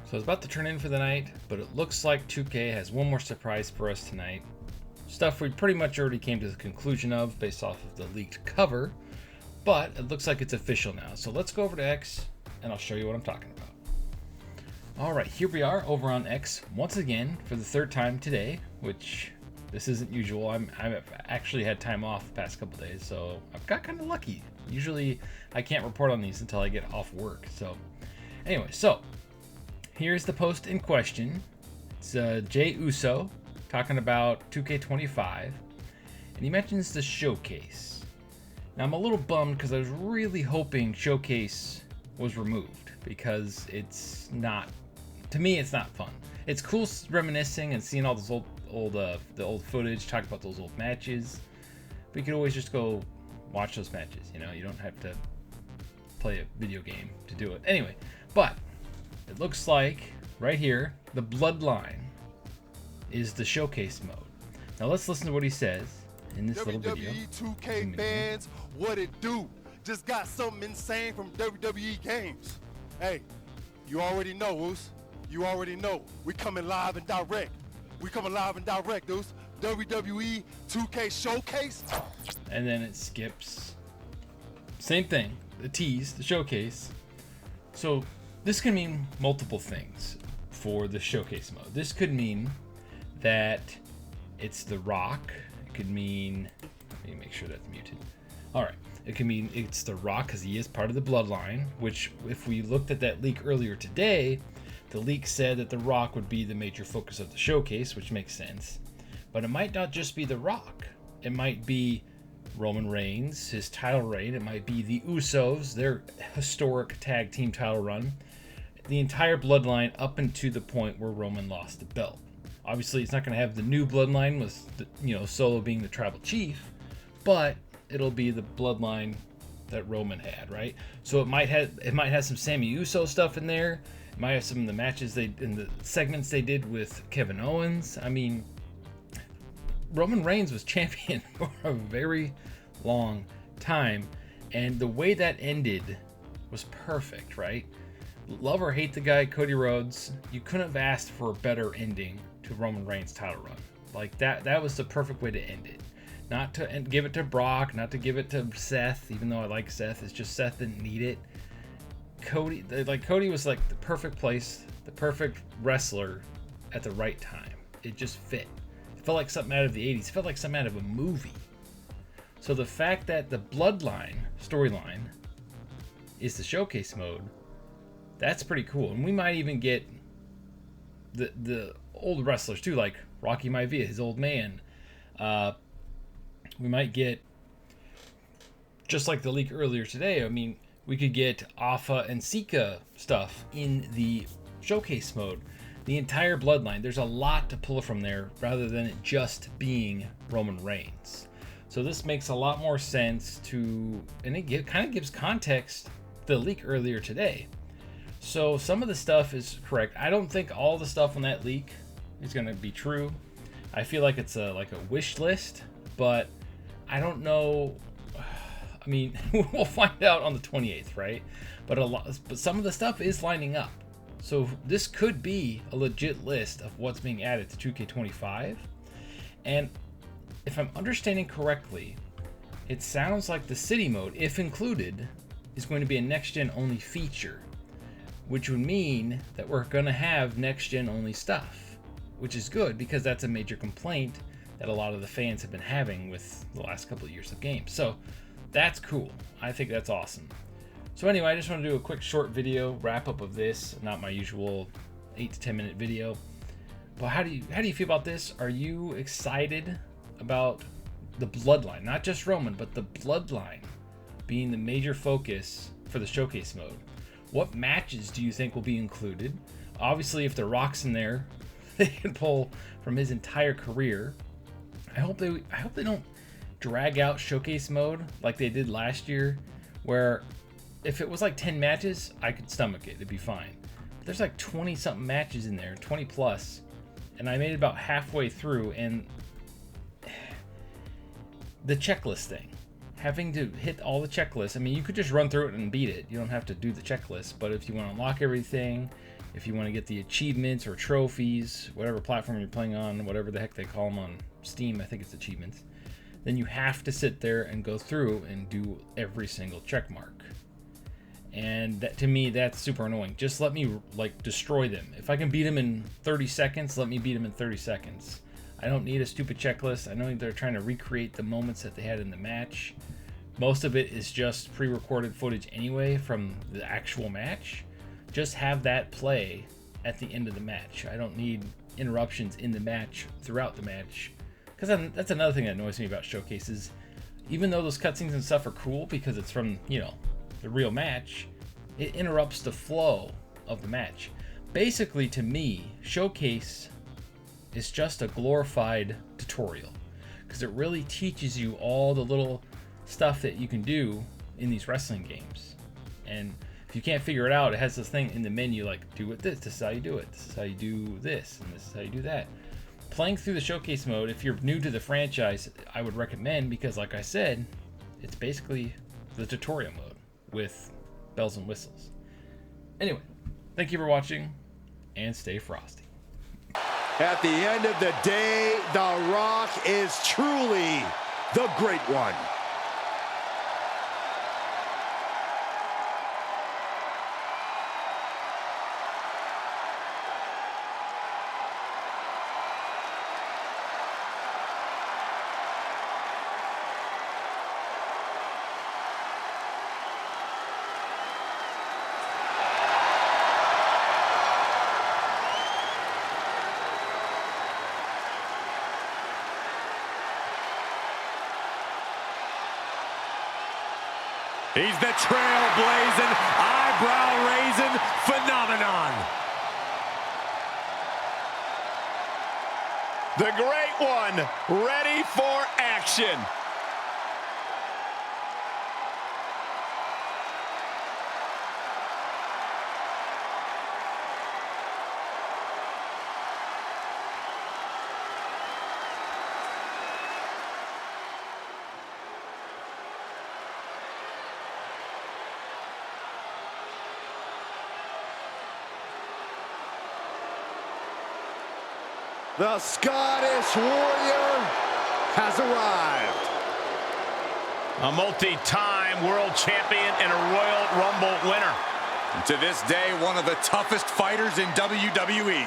So it's about to turn in for the night, but it looks like 2K has one more surprise for us tonight. Stuff we pretty much already came to the conclusion of based off of the leaked cover, but it looks like it's official now. So let's go over to X and I'll show you what I'm talking about. Alright, here we are over on X once again for the third time today, which this isn't usual. I've actually had time off the past couple days, so I've got kind of lucky. Usually I can't report on these until I get off work. So anyway, so here's the post in question. It's Jay Uso talking about 2K25, and he mentions the showcase. Now I'm a little bummed because I was really hoping showcase was removed because it's not, to me it's not fun. It's cool reminiscing and seeing all those old footage, talk about those old matches, but you could always just go watch those matches. You know, you don't have to play a video game to do it. Anyway, but it looks like right here the Bloodline is the showcase mode. Now let's listen to what he says in this little video. WWE 2K fans, what it do? Just got something insane from WWE games. Hey, you already know, Woos. You already know. We coming live and direct. We coming live and direct, dudes. WWE 2K showcase. And then it skips. Same thing. The tease, the showcase. So this can mean multiple things for the showcase mode. This could mean that it's The Rock. It could mean, let me make sure that's muted. All right. It can mean it's The Rock because he is part of the Bloodline, which if we looked at that leak earlier today, the leak said that The Rock would be the major focus of the showcase, which makes sense. But it might not just be The Rock. It might be Roman Reigns, his title reign. It might be the Usos, their historic tag team title run. The entire Bloodline up into the point where Roman lost the belt. Obviously, it's not going to have the new Bloodline with, Solo being the tribal chief, but it'll be the Bloodline that Roman had, right? So it might have some Sammy Uso stuff in there. It might have some of the matches in the segments they did with Kevin Owens. I mean, Roman Reigns was champion for a very long time, and the way that ended was perfect, right? Love or hate the guy, Cody Rhodes, you couldn't have asked for a better ending to Roman Reigns' title run. Like that was the perfect way to end it. Not to give it to Brock, not to give it to Seth, even though I like Seth. It's just Seth didn't need it. Cody was like the perfect place, the perfect wrestler at the right time. It just fit. It felt like something out of the 80s. It felt like something out of a movie. So the fact that the Bloodline storyline is the showcase mode, that's pretty cool. And we might even get the old wrestlers too, like Rocky Maivia, his old man. We might get, just like the leak earlier today, I mean, we could get Alpha and Sika stuff in the showcase mode. The entire Bloodline, there's a lot to pull from there rather than it just being Roman Reigns. So this makes a lot more sense and it kind of gives context to the leak earlier today. So some of the stuff is correct. I don't think all the stuff on that leak is going to be true. I feel like it's like a wish list, but I don't know. I mean, we'll find out on the 28th, right? But some of the stuff is lining up. So this could be a legit list of what's being added to 2K25. And if I'm understanding correctly, it sounds like the city mode, if included, is going to be a next-gen only feature, which would mean that we're going to have next-gen only stuff, which is good because that's a major complaint that a lot of the fans have been having with the last couple of years of games. So that's cool. I think that's awesome. So anyway, I just want to do a quick short video wrap up of this, not my usual 8 to 10 minute video. But how do you feel about this? Are you excited about the Bloodline, not just Roman, but the Bloodline being the major focus for the showcase mode? What matches do you think will be included? Obviously, if The Rock's in there, they can pull from his entire career. I hope they don't drag out showcase mode like they did last year, where if it was like 10 matches, I could stomach it. It'd be fine. But there's like 20 something matches in there, 20 plus, and I made it about halfway through, and the checklist thing, having to hit all the checklists. I mean, you could just run through it and beat it. You don't have to do the checklist, but if you want to unlock everything, if you want to get the achievements or trophies, whatever platform you're playing on, whatever the heck they call them on Steam, I think it's achievements, then you have to sit there and go through and do every single check mark. And that, to me, that's super annoying. Just let me like destroy them. If I can beat them in 30 seconds, let me beat them in 30 seconds. I don't need a stupid checklist. I know they're trying to recreate the moments that they had in the match. Most of it is just pre-recorded footage anyway from the actual match. Just have that play at the end of the match. I don't need interruptions in the match throughout the match. Because that's another thing that annoys me about showcases. Even though those cutscenes and stuff are cool because it's from, you know, the real match, it interrupts the flow of the match. Basically, to me, Showcase is just a glorified tutorial because it really teaches you all the little stuff that you can do in these wrestling games. And if you can't figure it out, it has this thing in the menu like, do it this is how you do it, this is how you do this, and this is how you do that. Playing through the Showcase mode, if you're new to the franchise, I would recommend, because like I said, it's basically the tutorial mode with bells and whistles. Anyway, thank you for watching, and stay frosty. At the end of the day, The Rock is truly the Great One. He's the trailblazing, eyebrow-raising phenomenon. The Great One, ready for action. The Scottish Warrior has arrived. A multi-time world champion and a Royal Rumble winner. To this day, one of the toughest fighters in WWE.